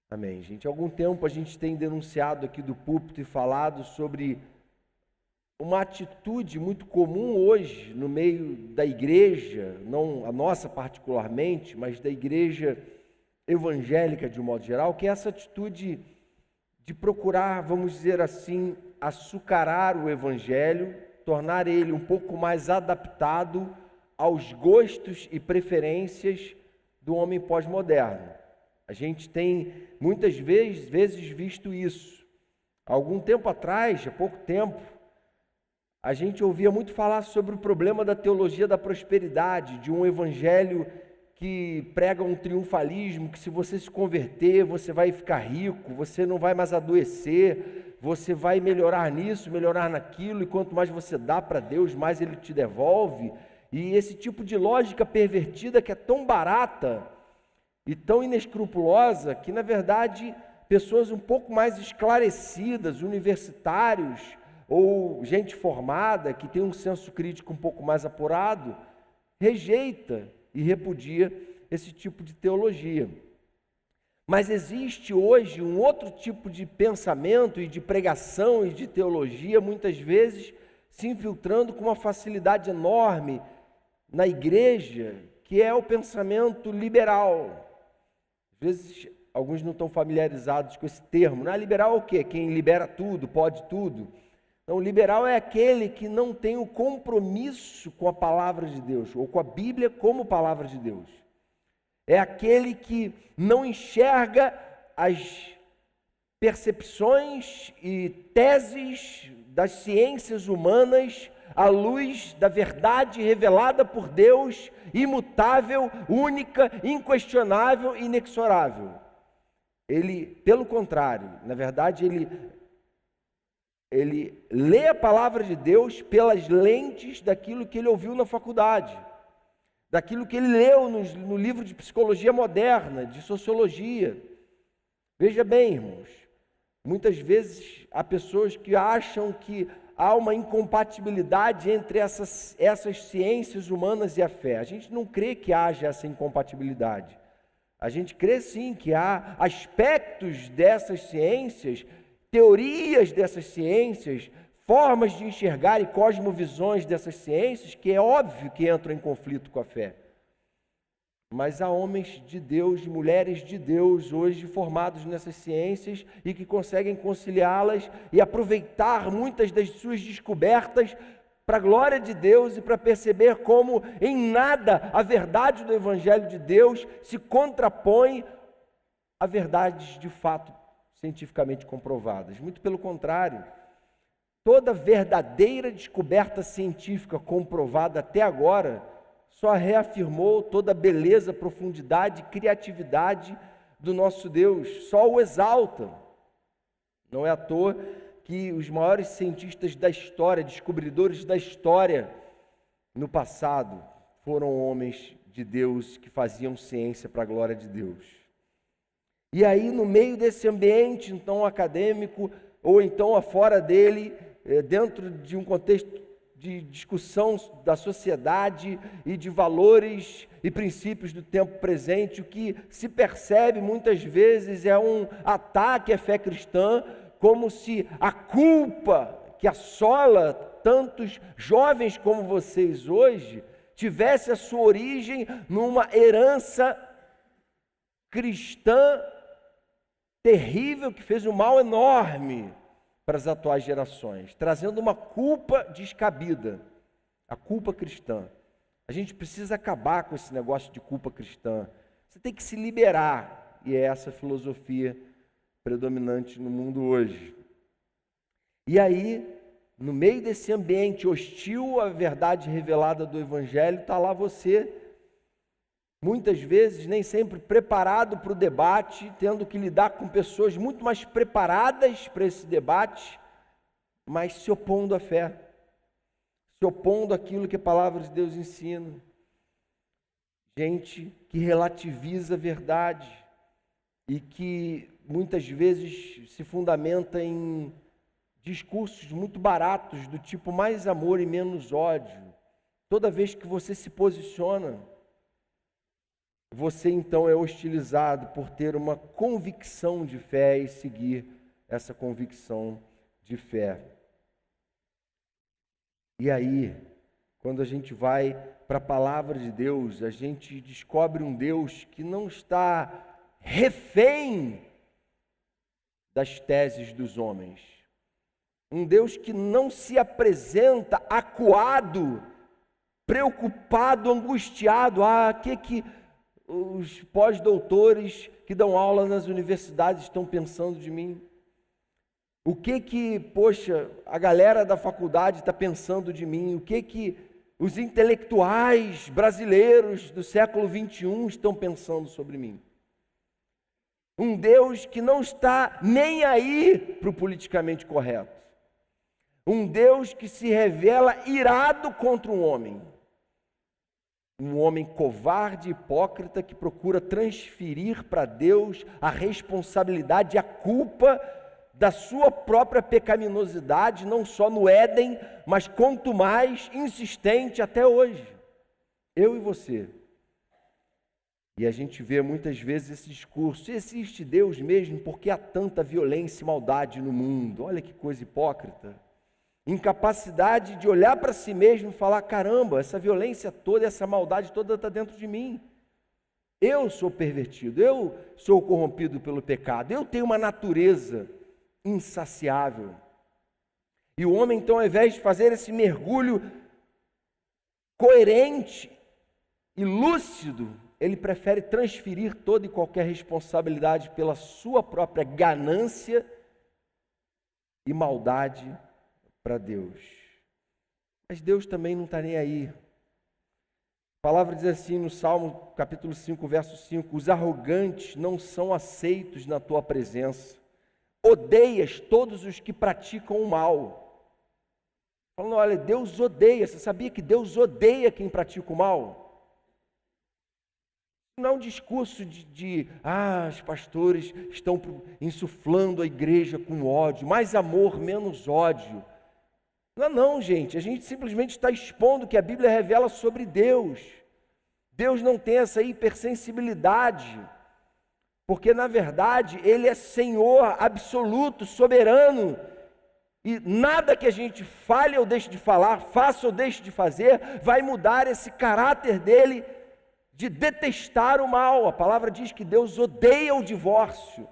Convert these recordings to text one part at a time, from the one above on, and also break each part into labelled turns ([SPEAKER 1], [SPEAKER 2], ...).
[SPEAKER 1] Amém, gente. Há algum tempo a gente tem denunciado aqui do púlpito e falado sobre uma atitude muito comum hoje no meio da igreja, não a nossa particularmente, mas da igreja evangélica de um modo geral, que é essa atitude de procurar, vamos dizer assim, açucarar o evangelho, tornar ele um pouco mais adaptado aos gostos e preferências do homem pós-moderno. A gente tem muitas vezes visto isso. Há algum tempo atrás, há pouco tempo, a gente ouvia muito falar sobre o problema da teologia da prosperidade, de um evangelho que prega um triunfalismo, que se você se converter, você vai ficar rico, você não vai mais adoecer, você vai melhorar nisso, melhorar naquilo, e quanto mais você dá para Deus, mais Ele te devolve. E esse tipo de lógica pervertida que é tão barata e tão inescrupulosa, que na verdade pessoas um pouco mais esclarecidas, universitários ou gente formada, que tem um senso crítico um pouco mais apurado, rejeita e repudia esse tipo de teologia. Mas existe hoje um outro tipo de pensamento e de pregação e de teologia, muitas vezes se infiltrando com uma facilidade enorme na igreja, que é o pensamento liberal. Às vezes, alguns não estão familiarizados com esse termo. Não é liberal o quê? Quem libera tudo, pode tudo. Não, liberal é aquele que não tem o compromisso com a palavra de Deus, ou com a Bíblia como palavra de Deus. É aquele que não enxerga as percepções e teses das ciências humanas à luz da verdade revelada por Deus, imutável, única, inquestionável e inexorável. Ele, pelo contrário, na verdade, ele lê a palavra de Deus pelas lentes daquilo que ele ouviu na faculdade, daquilo que ele leu no livro de psicologia moderna, de sociologia. Veja bem, irmãos, muitas vezes há pessoas que acham que há uma incompatibilidade entre essas ciências humanas e a fé. A gente não crê que haja essa incompatibilidade. A gente crê sim que há aspectos dessas ciências, teorias dessas ciências, formas de enxergar e cosmovisões dessas ciências, que é óbvio que entram em conflito com a fé. Mas há homens de Deus, mulheres de Deus hoje formados nessas ciências e que conseguem conciliá-las e aproveitar muitas das suas descobertas para a glória de Deus e para perceber como em nada a verdade do Evangelho de Deus se contrapõe a verdades de fato cientificamente comprovadas. Muito pelo contrário, toda verdadeira descoberta científica comprovada até agora só reafirmou toda a beleza, profundidade e criatividade do nosso Deus, só o exalta. Não é à toa que os maiores cientistas da história, descobridores da história no passado, foram homens de Deus que faziam ciência para a glória de Deus. E aí, no meio desse ambiente, então, acadêmico, ou então afora dele, dentro de um contexto de discussão da sociedade e de valores e princípios do tempo presente, o que se percebe muitas vezes é um ataque à fé cristã, como se a culpa que assola tantos jovens como vocês hoje tivesse a sua origem numa herança cristã terrível que fez um mal enorme para as atuais gerações, trazendo uma culpa descabida, a culpa cristã. A gente precisa acabar com esse negócio de culpa cristã. Você tem que se liberar, e é essa filosofia predominante no mundo hoje. E aí, no meio desse ambiente hostil à verdade revelada do Evangelho, está lá você, muitas vezes, nem sempre preparado para o debate, tendo que lidar com pessoas muito mais preparadas para esse debate, mas se opondo à fé, se opondo àquilo que a palavra de Deus ensina. Gente que relativiza a verdade e que muitas vezes se fundamenta em discursos muito baratos, do tipo mais amor e menos ódio. Toda vez que você se posiciona você então é hostilizado por ter uma convicção de fé e seguir essa convicção de fé. E aí, quando a gente vai para a palavra de Deus, a gente descobre um Deus que não está refém das teses dos homens. Um Deus que não se apresenta acuado, preocupado, angustiado. Que os pós-doutores que dão aula nas universidades estão pensando de mim? O que, poxa, a galera da faculdade está pensando de mim? O que os intelectuais brasileiros do século XXI estão pensando sobre mim? Um Deus que não está nem aí para o politicamente correto. Um Deus que se revela irado contra um homem covarde, hipócrita, que procura transferir para Deus a responsabilidade e a culpa da sua própria pecaminosidade, não só no Éden, mas quanto mais insistente até hoje. Eu e você. E a gente vê muitas vezes esse discurso: existe Deus mesmo? Porque há tanta violência e maldade no mundo? Olha que coisa hipócrita. Incapacidade de olhar para si mesmo e falar: caramba, essa violência toda, essa maldade toda está dentro de mim. Eu sou pervertido, eu sou corrompido pelo pecado, eu tenho uma natureza insaciável. E o homem, então, ao invés de fazer esse mergulho coerente e lúcido, ele prefere transferir toda e qualquer responsabilidade pela sua própria ganância e maldade para Deus. Mas Deus também não está nem aí. A palavra diz assim no Salmo capítulo 5, verso 5: os arrogantes não são aceitos na tua presença, odeias todos os que praticam o mal. Falando, olha, Deus odeia. Você sabia que Deus odeia quem pratica o mal? Não é um discurso os pastores estão insuflando a igreja com ódio, mais amor, menos ódio. Não, gente, a gente simplesmente está expondo que a Bíblia revela sobre Deus. Deus não tem essa hipersensibilidade, porque na verdade Ele é Senhor absoluto, soberano, e nada que a gente fale ou deixe de falar, faça ou deixe de fazer, vai mudar esse caráter dele de detestar o mal. A palavra diz que Deus odeia o divórcio.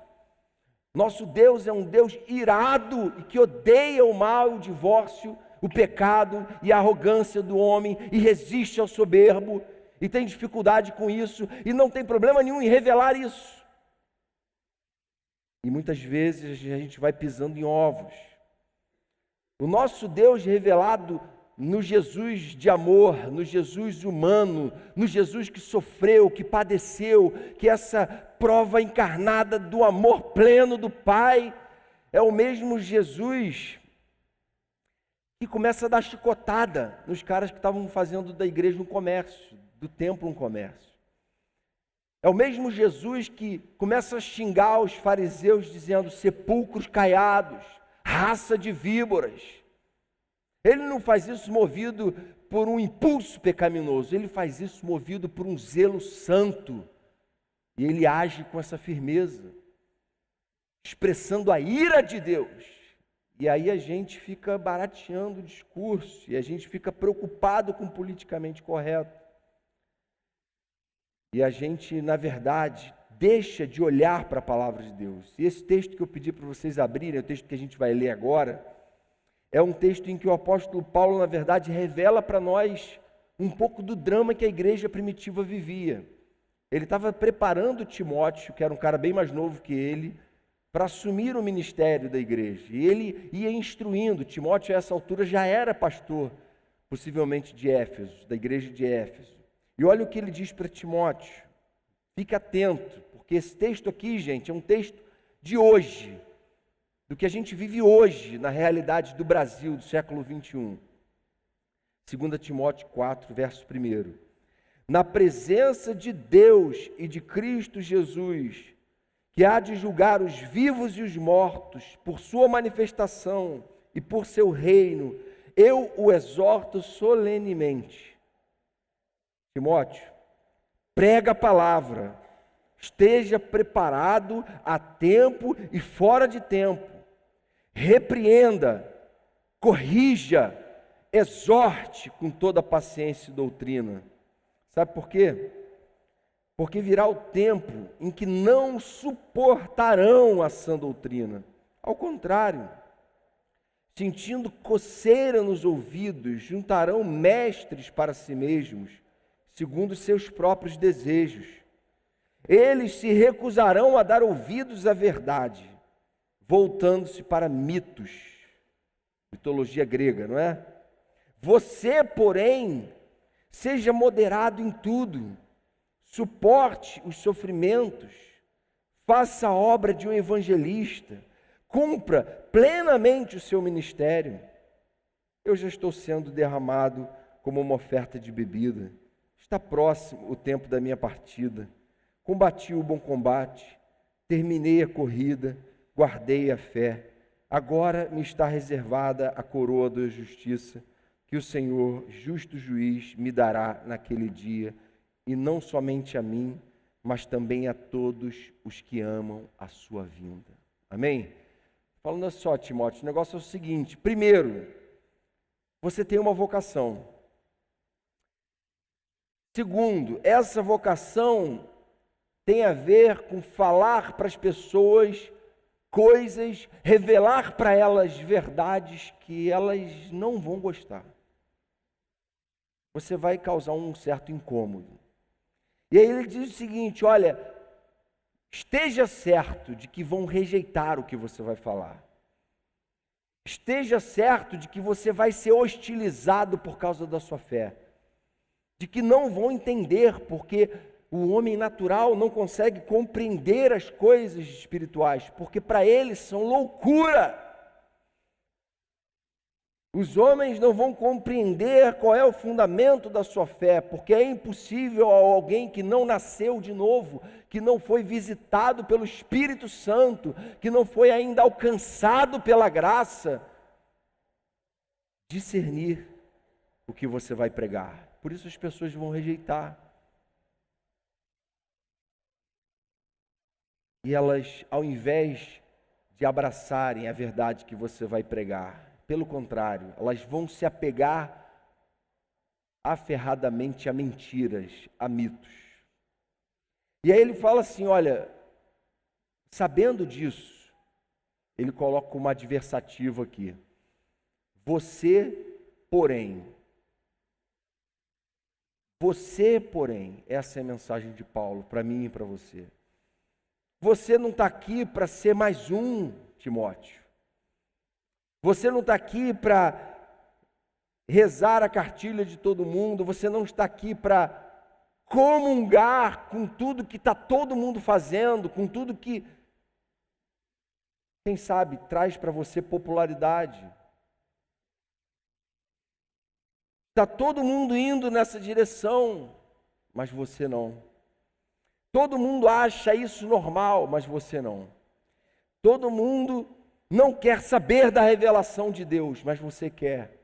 [SPEAKER 1] Nosso Deus é um Deus irado e que odeia o mal, o divórcio, o pecado e a arrogância do homem, e resiste ao soberbo, e tem dificuldade com isso, e não tem problema nenhum em revelar isso. E muitas vezes a gente vai pisando em ovos. O nosso Deus revelado no Jesus de amor, no Jesus humano, no Jesus que sofreu, que padeceu, que essa prova encarnada do amor pleno do Pai, é o mesmo Jesus que começa a dar chicotada nos caras que estavam fazendo da igreja um comércio, do templo um comércio. É o mesmo Jesus que começa a xingar os fariseus dizendo: sepulcros caiados, raça de víboras. Ele não faz isso movido por um impulso pecaminoso, ele faz isso movido por um zelo santo. E ele age com essa firmeza, expressando a ira de Deus. E aí a gente fica barateando o discurso, e a gente fica preocupado com o politicamente correto. E a gente, na verdade, deixa de olhar para a palavra de Deus. E esse texto que eu pedi para vocês abrirem, é o texto que a gente vai ler agora, é um texto em que o apóstolo Paulo, na verdade, revela para nós um pouco do drama que a igreja primitiva vivia. Ele estava preparando Timóteo, que era um cara bem mais novo que ele, para assumir o ministério da igreja. E ele ia instruindo. Timóteo, a essa altura, já era pastor, possivelmente de Éfeso, da igreja de Éfeso. E olha o que ele diz para Timóteo. Fique atento, porque esse texto aqui, gente, é um texto de hoje, do que a gente vive hoje, na realidade do Brasil, do século XXI. 2 Timóteo 4, verso 1. Na presença de Deus e de Cristo Jesus, que há de julgar os vivos e os mortos, por sua manifestação e por seu reino, eu o exorto solenemente. Timóteo, prega a palavra, esteja preparado a tempo e fora de tempo, repreenda, corrija, exorte com toda paciência e doutrina. Sabe por quê? Porque virá o tempo em que não suportarão a sã doutrina. Ao contrário, sentindo coceira nos ouvidos, juntarão mestres para si mesmos, segundo seus próprios desejos. Eles se recusarão a dar ouvidos à verdade, voltando-se para mitos, mitologia grega, não é? Você, porém, seja moderado em tudo, suporte os sofrimentos, faça a obra de um evangelista, cumpra plenamente o seu ministério. Eu já estou sendo derramado como uma oferta de bebida. Está próximo o tempo da minha partida. Combati o bom combate, terminei a corrida, guardei a fé. Agora me está reservada a coroa da justiça, que o Senhor, justo juiz, me dará naquele dia, e não somente a mim, mas também a todos os que amam a sua vinda. Amém? Falando só, Timóteo, o negócio é o seguinte: primeiro, você tem uma vocação. Segundo, essa vocação tem a ver com falar para as pessoas coisas, revelar para elas verdades que elas não vão gostar. Você vai causar um certo incômodo. E aí ele diz o seguinte: olha, esteja certo de que vão rejeitar o que você vai falar. Esteja certo de que você vai ser hostilizado por causa da sua fé. De que não vão entender, porque o homem natural não consegue compreender as coisas espirituais, porque para eles são loucura. Os homens não vão compreender qual é o fundamento da sua fé, porque é impossível a alguém que não nasceu de novo, que não foi visitado pelo Espírito Santo, que não foi ainda alcançado pela graça, discernir o que você vai pregar. Por isso as pessoas vão rejeitar. E elas, ao invés de abraçarem a verdade que você vai pregar, pelo contrário, elas vão se apegar aferradamente a mentiras, a mitos. E aí ele fala assim, olha, sabendo disso, ele coloca uma adversativa aqui. Você, porém, essa é a mensagem de Paulo para mim e para você. Você não está aqui para ser mais um, Timóteo. Você não está aqui para rezar a cartilha de todo mundo, você não está aqui para comungar com tudo que está todo mundo fazendo, com tudo que, quem sabe, traz para você popularidade. Está todo mundo indo nessa direção, mas você não. Todo mundo acha isso normal, mas você não. Todo mundo não quer saber da revelação de Deus, mas você quer.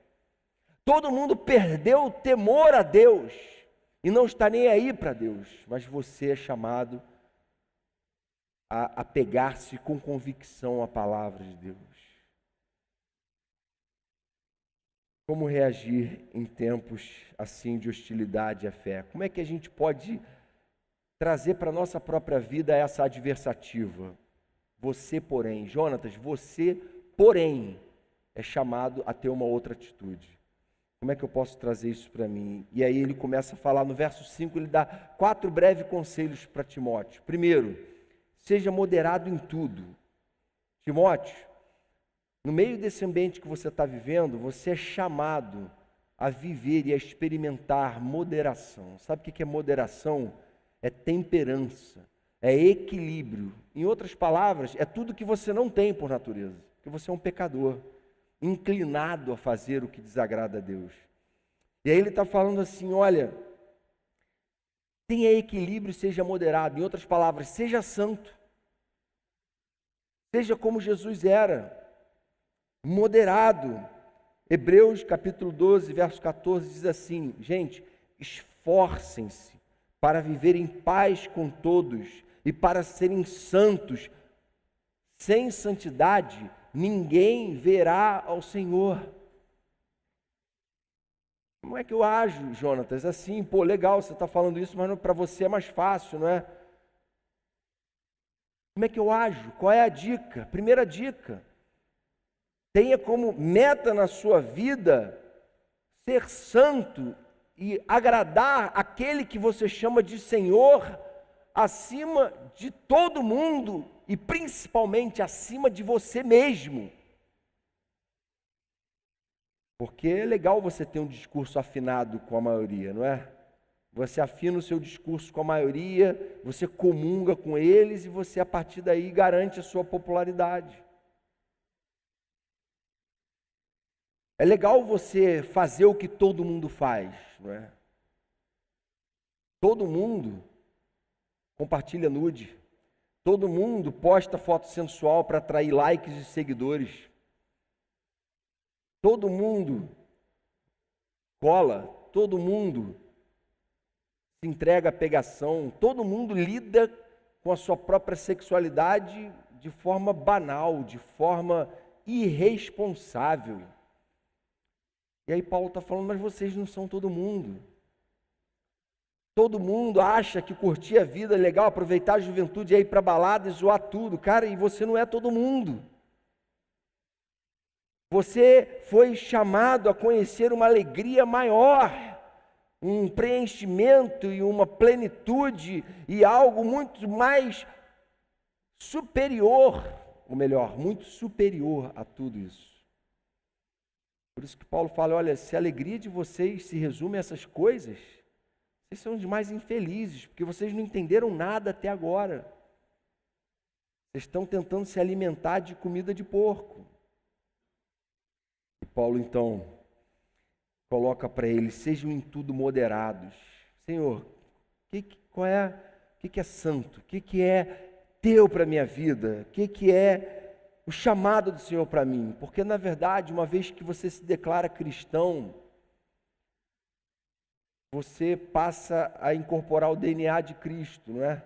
[SPEAKER 1] Todo mundo perdeu o temor a Deus e não está nem aí para Deus, mas você é chamado a pegar-se com convicção à palavra de Deus. Como reagir em tempos assim de hostilidade à fé? Como é que a gente pode trazer para a nossa própria vida essa adversativa? Você, porém, Jonatas, você, porém, é chamado a ter uma outra atitude. Como é que eu posso trazer isso para mim? E aí ele começa a falar, no verso 5, ele dá 4 breves conselhos para Timóteo. Primeiro, seja moderado em tudo. Timóteo, no meio desse ambiente que você está vivendo, você é chamado a viver e a experimentar moderação. Sabe o que é moderação? É temperança. É equilíbrio. Em outras palavras, é tudo que você não tem por natureza. Porque você é um pecador, inclinado a fazer o que desagrada a Deus. E aí ele está falando assim, olha, tenha equilíbrio e seja moderado. Em outras palavras, seja santo. Seja como Jesus era, moderado. Hebreus capítulo 12, verso 14 diz assim, gente, esforcem-se para viver em paz com todos e para serem santos. Sem santidade, ninguém verá ao Senhor. Como é que eu ajo, Jonatas? Assim, pô, legal, você está falando isso, mas para você é mais fácil, não é? Como é que eu ajo? Qual é a dica? Primeira dica: tenha como meta na sua vida ser santo e agradar aquele que você chama de Senhor acima de todo mundo e principalmente acima de você mesmo. Porque é legal você ter um discurso afinado com a maioria, não é? Você afina o seu discurso com a maioria, você comunga com eles e você, a partir daí, garante a sua popularidade. É legal você fazer o que todo mundo faz, não é? Todo mundo compartilha nude. Todo mundo posta foto sensual para atrair likes e seguidores. Todo mundo cola, todo mundo se entrega à pegação, todo mundo lida com a sua própria sexualidade de forma banal, de forma irresponsável. E aí Paulo está falando, mas vocês não são todo mundo. Todo mundo acha que curtir a vida é legal, aproveitar a juventude e ir para balada e zoar tudo. Cara, e você não é todo mundo. Você foi chamado a conhecer uma alegria maior, um preenchimento e uma plenitude e algo muito mais superior, ou melhor, muito superior a tudo isso. Por isso que Paulo fala, olha, se a alegria de vocês se resume a essas coisas, vocês são os mais infelizes, porque vocês não entenderam nada até agora. Vocês estão tentando se alimentar de comida de porco. E Paulo, então, coloca para eles, sejam em tudo moderados. Senhor, o que é santo? O que é teu para a minha vida? O que é o chamado do Senhor para mim? Porque, na verdade, uma vez que você se declara cristão, você passa a incorporar o DNA de Cristo, não é?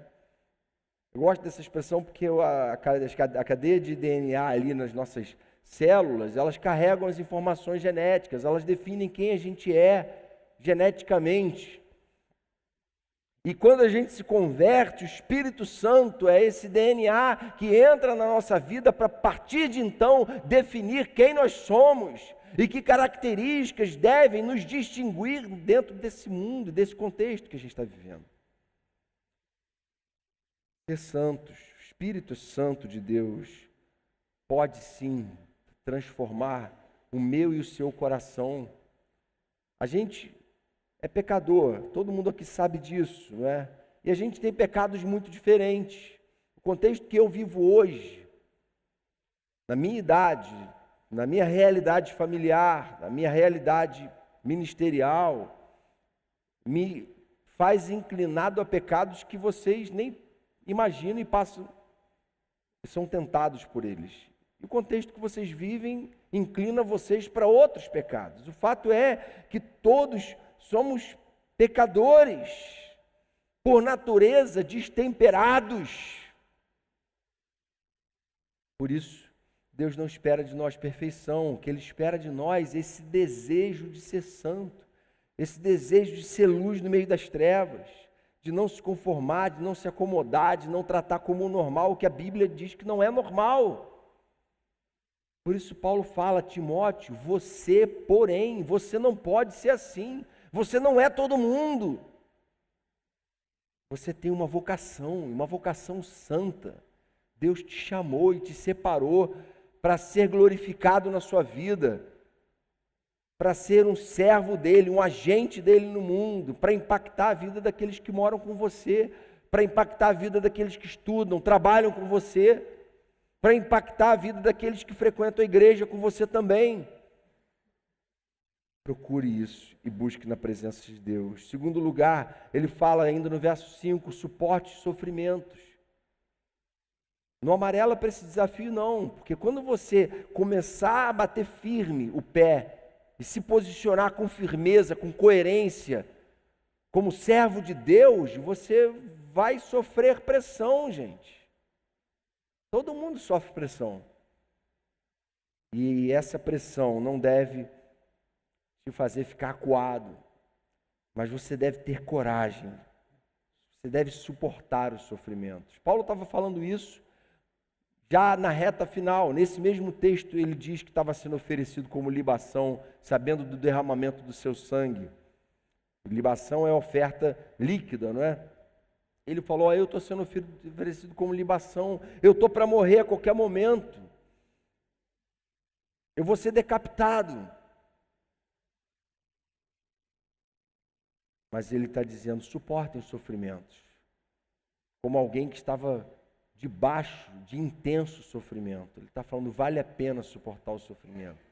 [SPEAKER 1] Eu gosto dessa expressão porque a cadeia de DNA ali nas nossas células, elas carregam as informações genéticas, elas definem quem a gente é geneticamente. E quando a gente se converte, o Espírito Santo é esse DNA que entra na nossa vida para, a partir de então, definir quem nós somos e que características devem nos distinguir dentro desse mundo, desse contexto que a gente está vivendo. Ser santos, o Espírito Santo de Deus pode sim transformar o meu e o seu coração. A gente é pecador, todo mundo aqui sabe disso, não é? E a gente tem pecados muito diferentes. O contexto que eu vivo hoje, na minha idade, na minha realidade familiar, na minha realidade ministerial, me faz inclinado a pecados que vocês nem imaginam e passam, e são tentados por eles. E o contexto que vocês vivem inclina vocês para outros pecados. O fato é que todos somos pecadores, por natureza destemperados. Por isso, Deus não espera de nós perfeição, o que Ele espera de nós é esse desejo de ser santo, esse desejo de ser luz no meio das trevas, de não se conformar, de não se acomodar, de não tratar como normal o que a Bíblia diz que não é normal. Por isso Paulo fala, Timóteo, você, porém, você não pode ser assim, você não é todo mundo. Você tem uma vocação santa. Deus te chamou e te separou para ser glorificado na sua vida, para ser um servo dele, um agente dele no mundo, para impactar a vida daqueles que moram com você, para impactar a vida daqueles que estudam, trabalham com você, para impactar a vida daqueles que frequentam a igreja com você também. Procure isso e busque na presença de Deus. Segundo lugar, ele fala ainda no verso 5, suporte sofrimentos. Não amarela para esse desafio não, porque quando você começar a bater firme o pé e se posicionar com firmeza, com coerência, como servo de Deus, você vai sofrer pressão, gente. Todo mundo sofre pressão. E essa pressão não deve te fazer ficar acuado, mas você deve ter coragem. Você deve suportar os sofrimentos. Paulo estava falando isso já na reta final. Nesse mesmo texto ele diz que estava sendo oferecido como libação, sabendo do derramamento do seu sangue. Libação é oferta líquida, não é? Ele falou, eu estou sendo oferecido como libação, eu estou para morrer a qualquer momento, eu vou ser decapitado. Mas ele está dizendo, suportem os sofrimentos, como alguém que estava debaixo de intenso sofrimento. Ele está falando, vale a pena suportar o sofrimento.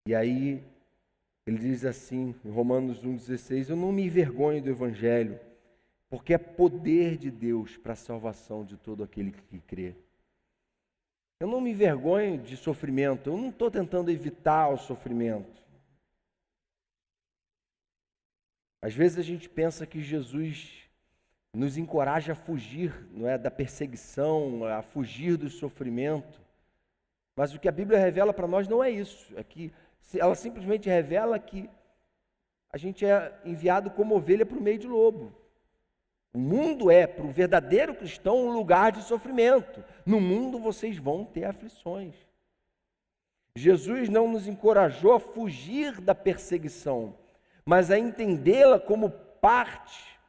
[SPEAKER 1] E aí, ele diz assim, em Romanos 1,16, eu não me envergonho do Evangelho, porque é poder de Deus para a salvação de todo aquele que crê. Eu não me envergonho de sofrimento, eu não estou tentando evitar o sofrimento. Às vezes a gente pensa que Jesus nos encoraja a fugir, não é, da perseguição, a fugir do sofrimento. Mas o que a Bíblia revela para nós não é isso. É que ela simplesmente revela que a gente é enviado como ovelha para o meio de lobo. O mundo é, para o verdadeiro cristão, um lugar de sofrimento. No mundo vocês vão ter aflições. Jesus não nos encorajou a fugir da perseguição, mas a entendê-la como parte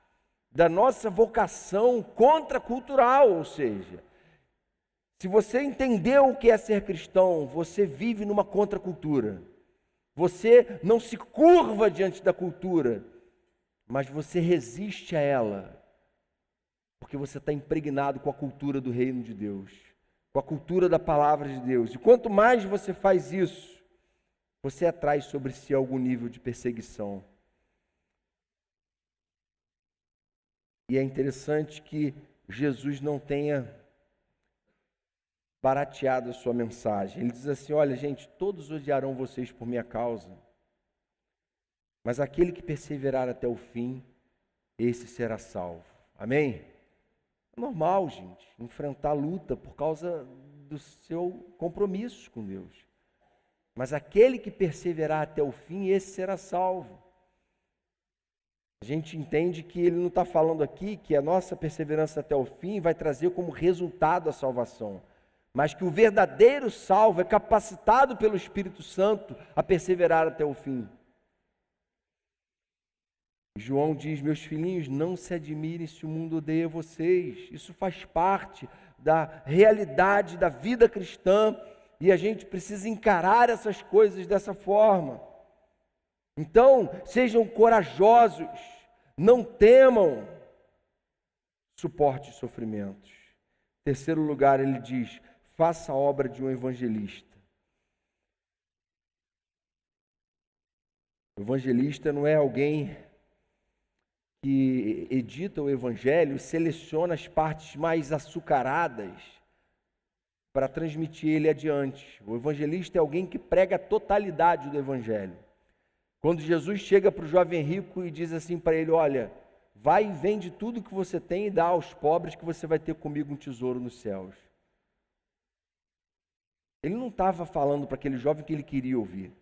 [SPEAKER 1] da nossa vocação contracultural, ou seja, se você entendeu o que é ser cristão, você vive numa contracultura. Você não se curva diante da cultura, mas você resiste a ela, porque você está impregnado com a cultura do reino de Deus, com a cultura da palavra de Deus. E quanto mais você faz isso, você atrai sobre si algum nível de perseguição. E é interessante que Jesus não tenha barateado a sua mensagem. Ele diz assim, olha gente, todos odiarão vocês por minha causa, mas aquele que perseverar até o fim, esse será salvo. Amém? É normal, gente, enfrentar a luta por causa do seu compromisso com Deus. Mas aquele que perseverar até o fim, esse será salvo. A gente entende que ele não está falando aqui que a nossa perseverança até o fim vai trazer como resultado a salvação, mas que o verdadeiro salvo é capacitado pelo Espírito Santo a perseverar até o fim. João diz, meus filhinhos, não se admirem se o mundo odeia vocês. Isso faz parte da realidade da vida cristã e a gente precisa encarar essas coisas dessa forma. Então, sejam corajosos, não temam, suporte os sofrimentos. Em terceiro lugar, ele diz, faça a obra de um evangelista. O evangelista não é alguém que edita o evangelho, seleciona as partes mais açucaradas para transmitir ele adiante. O evangelista é alguém que prega a totalidade do evangelho. Quando Jesus chega para o jovem rico e diz assim para ele, olha, vai e vende tudo que você tem e dá aos pobres que você vai ter comigo um tesouro nos céus. Ele não estava falando para aquele jovem que ele queria ouvir.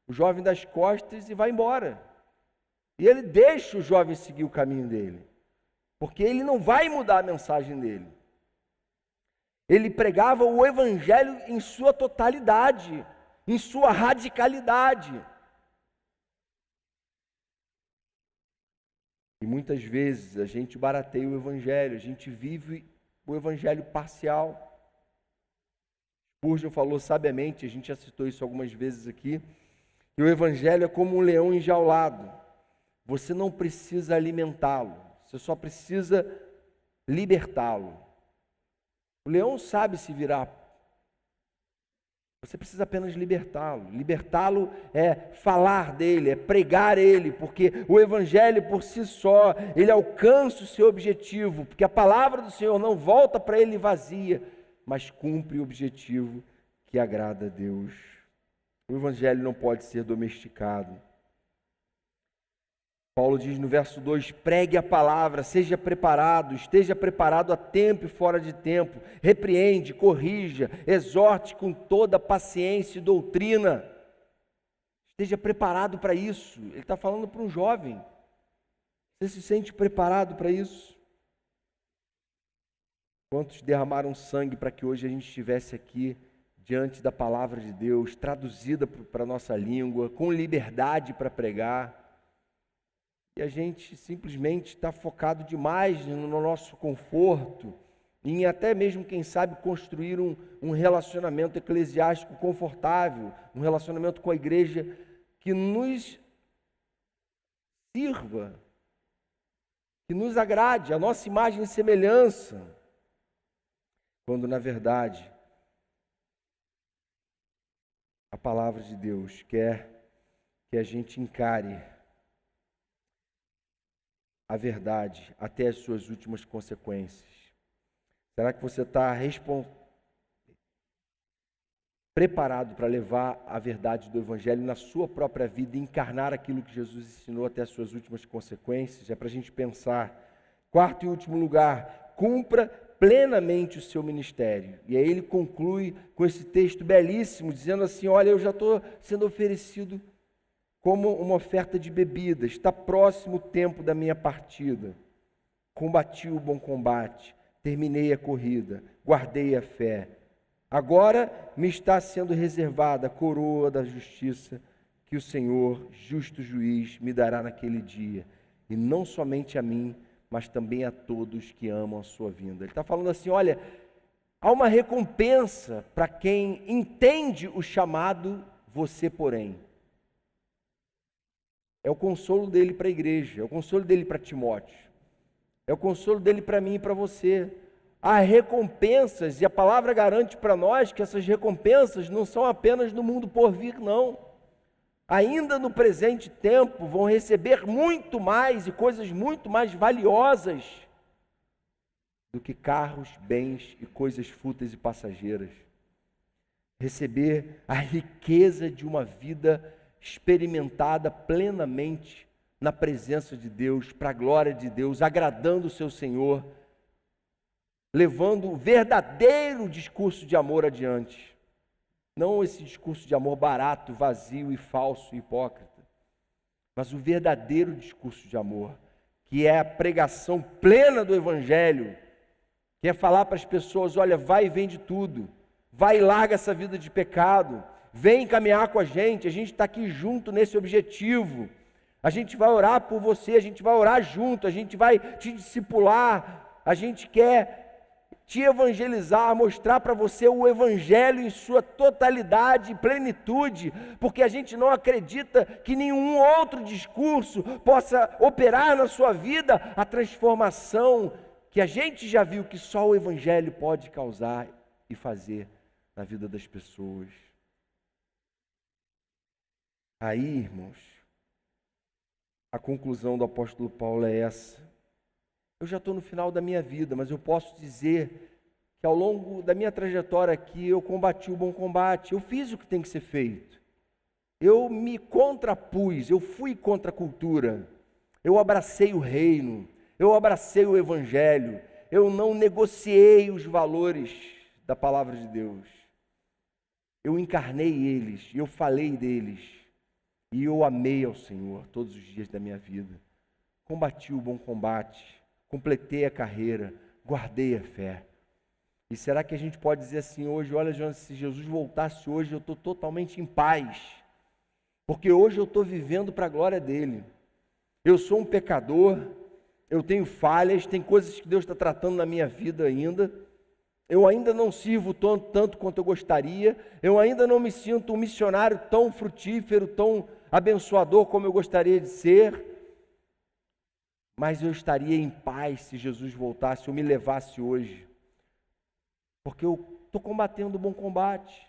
[SPEAKER 1] O jovem dá as costas e vai embora. E ele deixa o jovem seguir o caminho dele, porque ele não vai mudar a mensagem dele. Ele pregava o evangelho em sua totalidade, em sua radicalidade. E muitas vezes a gente barateia o evangelho, a gente vive o evangelho parcial. Spurgeon falou sabiamente, a gente já citou isso algumas vezes aqui, que o evangelho é como um leão enjaulado. Você não precisa alimentá-lo, você só precisa libertá-lo. O leão sabe se virar. Você precisa apenas libertá-lo. Libertá-lo é falar dele, é pregar ele, porque o evangelho por si só, ele alcança o seu objetivo, porque a palavra do Senhor não volta para ele vazia, mas cumpre o objetivo que agrada a Deus. O evangelho não pode ser domesticado. Paulo diz no verso 2: pregue a palavra, seja preparado, esteja preparado a tempo e fora de tempo, repreende, corrija, exorte com toda paciência e doutrina. Esteja preparado para isso. Ele está falando para um jovem. Você se sente preparado para isso? Quantos derramaram sangue para que hoje a gente estivesse aqui diante da palavra de Deus, traduzida para a nossa língua, com liberdade para pregar? E a gente simplesmente está focado demais no nosso conforto, em até mesmo, quem sabe, construir um relacionamento eclesiástico confortável, um relacionamento com a igreja que nos sirva, que nos agrade, a nossa imagem e semelhança, quando na verdade a palavra de Deus quer que a gente encare a verdade até as suas últimas consequências. Será que você está preparado para levar a verdade do Evangelho na sua própria vida e encarnar aquilo que Jesus ensinou até as suas últimas consequências? É para a gente pensar. Quarto e último lugar, cumpra plenamente o seu ministério. E aí ele conclui com esse texto belíssimo, dizendo assim: olha, eu já estou sendo oferecido como uma oferta de bebida, está próximo o tempo da minha partida. Combati o bom combate, terminei a corrida, guardei a fé. Agora me está sendo reservada a coroa da justiça que o Senhor, justo juiz, me dará naquele dia. E não somente a mim, mas também a todos que amam a sua vinda. Ele está falando assim, olha, há uma recompensa para quem entende o chamado, você porém. É o consolo dele para a igreja, é o consolo dele para Timóteo, é o consolo dele para mim e para você. Há recompensas, e a palavra garante para nós que essas recompensas não são apenas no mundo por vir, não. Ainda no presente tempo vão receber muito mais e coisas muito mais valiosas do que carros, bens e coisas fúteis e passageiras. Receber a riqueza de uma vida experimentada plenamente na presença de Deus, para a glória de Deus, agradando o seu Senhor, levando o verdadeiro discurso de amor adiante. Não esse discurso de amor barato, vazio e falso, hipócrita, mas o verdadeiro discurso de amor, que é a pregação plena do Evangelho, que é falar para as pessoas, olha, vai e vende tudo, vai e larga essa vida de pecado, vem caminhar com a gente está aqui junto nesse objetivo, a gente vai orar por você, a gente vai orar junto, a gente vai te discipular, a gente quer te evangelizar, mostrar para você o Evangelho em sua totalidade e plenitude, porque a gente não acredita que nenhum outro discurso possa operar na sua vida a transformação que a gente já viu que só o Evangelho pode causar e fazer na vida das pessoas. Aí, irmãos, a conclusão do apóstolo Paulo é essa. Eu já estou no final da minha vida, mas eu posso dizer que ao longo da minha trajetória aqui, eu combati o bom combate, eu fiz o que tem que ser feito. Eu me contrapus, eu fui contra a cultura, eu abracei o reino, eu abracei o Evangelho, eu não negociei os valores da palavra de Deus. Eu encarnei eles, eu falei deles. E eu amei ao Senhor todos os dias da minha vida. Combati o bom combate, completei a carreira, guardei a fé. E será que a gente pode dizer assim hoje, olha, Jonas, se Jesus voltasse hoje, eu estou totalmente em paz. Porque hoje eu estou vivendo para a glória dele. Eu sou um pecador, eu tenho falhas, tem coisas que Deus está tratando na minha vida ainda. Eu ainda não sirvo tanto quanto eu gostaria. Eu ainda não me sinto um missionário tão frutífero, tão abençoador como eu gostaria de ser, mas eu estaria em paz se Jesus voltasse ou me levasse hoje, porque eu estou combatendo o bom combate,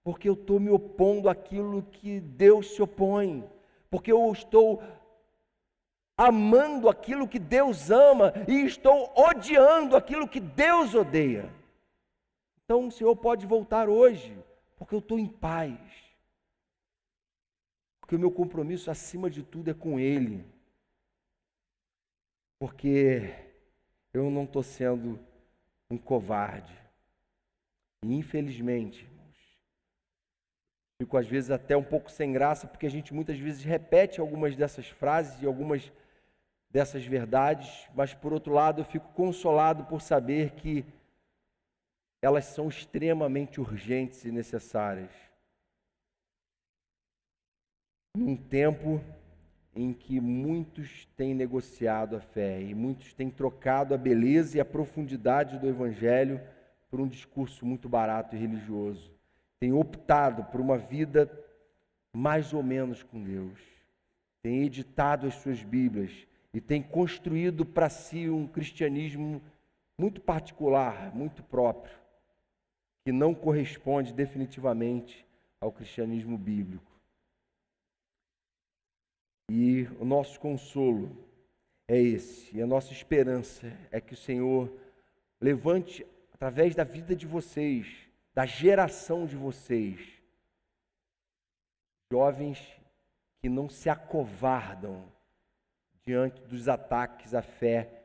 [SPEAKER 1] porque eu estou me opondo àquilo que Deus se opõe, porque eu estou amando aquilo que Deus ama e estou odiando aquilo que Deus odeia. Então o Senhor pode voltar hoje, porque eu estou em paz. Porque o meu compromisso, acima de tudo, é com Ele. porque eu não estou sendo um covarde. E infelizmente, irmãos, fico às vezes até um pouco sem graça, porque a gente muitas vezes repete algumas dessas frases e algumas dessas verdades, mas por outro lado eu fico consolado por saber que elas são extremamente urgentes e necessárias. Num tempo em que muitos têm negociado a fé e muitos têm trocado a beleza e a profundidade do Evangelho por um discurso muito barato e religioso. Têm optado por uma vida mais ou menos com Deus. Têm editado as suas Bíblias e têm construído para si um cristianismo muito particular, muito próprio, que não corresponde definitivamente ao cristianismo bíblico. E o nosso consolo é esse, e a nossa esperança é que o Senhor levante, através da vida de vocês, da geração de vocês, jovens que não se acovardam diante dos ataques à fé.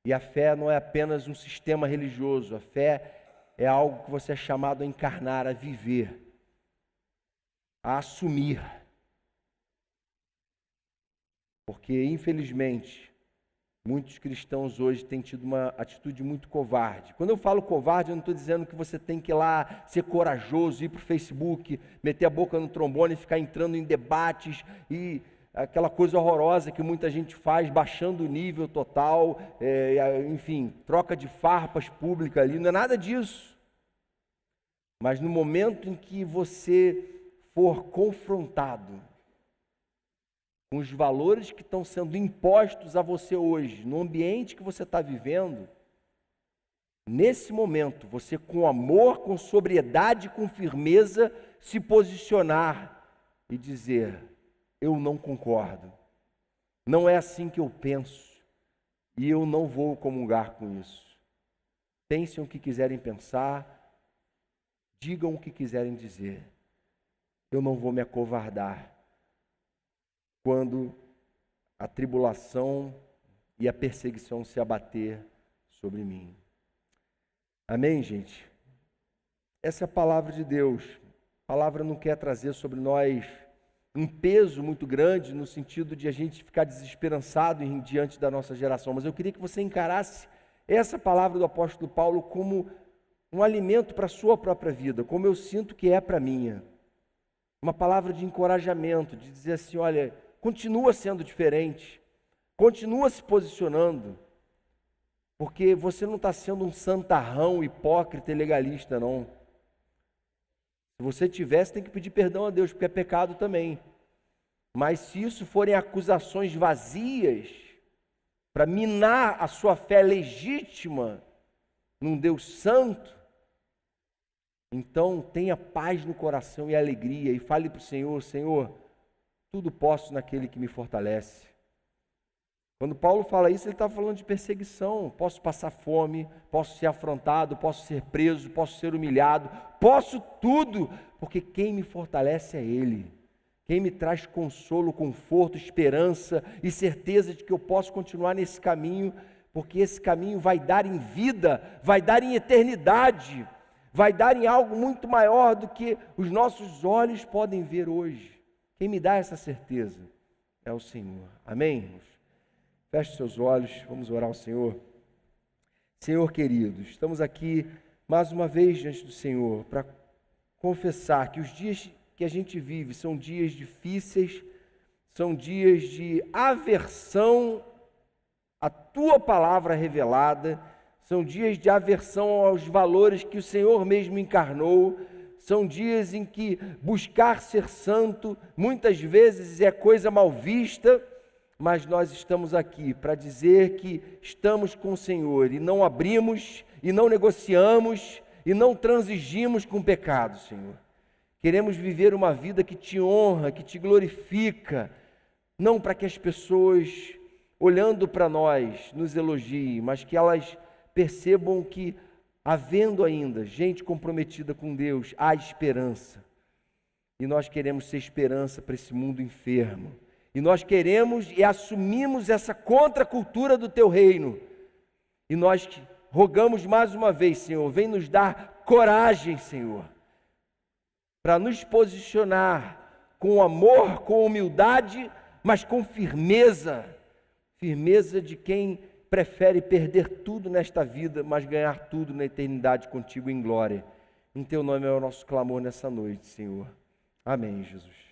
[SPEAKER 1] E a fé não é apenas um sistema religioso, a fé é algo que você é chamado a encarnar, a viver, a assumir. Porque, infelizmente, muitos cristãos hoje têm tido uma atitude muito covarde. Quando eu falo covarde, eu não estou dizendo que você tem que ir lá ser corajoso, ir para o Facebook, meter a boca no trombone e ficar entrando em debates e aquela coisa horrorosa que muita gente faz, baixando o nível total, enfim, troca de farpas pública ali, não é nada disso. Mas no momento em que você for confrontado com os valores que estão sendo impostos a você hoje, no ambiente que você está vivendo, nesse momento, você com amor, com sobriedade, com firmeza, se posicionar e dizer: eu não concordo, não é assim que eu penso, e eu não vou comungar com isso. Pensem o que quiserem pensar, digam o que quiserem dizer, eu não vou me acovardar quando a tribulação e a perseguição se abater sobre mim. Amém, gente? Essa é a palavra de Deus. A palavra não quer trazer sobre nós um peso muito grande, no sentido de a gente ficar desesperançado diante da nossa geração, mas eu queria que você encarasse essa palavra do apóstolo Paulo como um alimento para a sua própria vida, como eu sinto que é para a minha. Uma palavra de encorajamento, de dizer assim: olha, continua sendo diferente, continua se posicionando, porque você não está sendo um santarrão, hipócrita e legalista, não. Se você tivesse, tem que pedir perdão a Deus, porque é pecado também. Mas se isso forem acusações vazias, para minar a sua fé legítima num Deus santo, então tenha paz no coração e alegria, e fale para o Senhor: Senhor, tudo posso naquele que me fortalece. Quando Paulo fala isso, ele está falando de perseguição. Posso passar fome, posso ser afrontado, posso ser preso, posso ser humilhado, posso tudo, porque quem me fortalece é Ele. Quem me traz consolo, conforto, esperança e certeza de que eu posso continuar nesse caminho, porque esse caminho vai dar em vida, vai dar em eternidade, vai dar em algo muito maior do que os nossos olhos podem ver hoje. Quem me dá essa certeza é o Senhor. Amém, irmãos? Feche seus olhos, vamos orar ao Senhor. Senhor querido, estamos aqui mais uma vez diante do Senhor para confessar que os dias que a gente vive são dias difíceis, são dias de aversão à Tua palavra revelada, são dias de aversão aos valores que o Senhor mesmo encarnou, são dias em que buscar ser santo muitas vezes é coisa mal vista, mas nós estamos aqui para dizer que estamos com o Senhor e não abrimos, e não negociamos, e não transigimos com o pecado, Senhor. Queremos viver uma vida que te honra, que te glorifica, não para que as pessoas, olhando para nós, nos elogiem, mas que elas percebam que, havendo ainda gente comprometida com Deus, há esperança. E nós queremos ser esperança para esse mundo enfermo. E nós queremos e assumimos essa contracultura do teu reino. E nós rogamos mais uma vez, Senhor, vem nos dar coragem, Senhor, para nos posicionar com amor, com humildade, mas com firmeza. Firmeza de quem prefere perder tudo nesta vida, mas ganhar tudo na eternidade contigo em glória. Em teu nome é o nosso clamor nessa noite, Senhor. Amém, Jesus.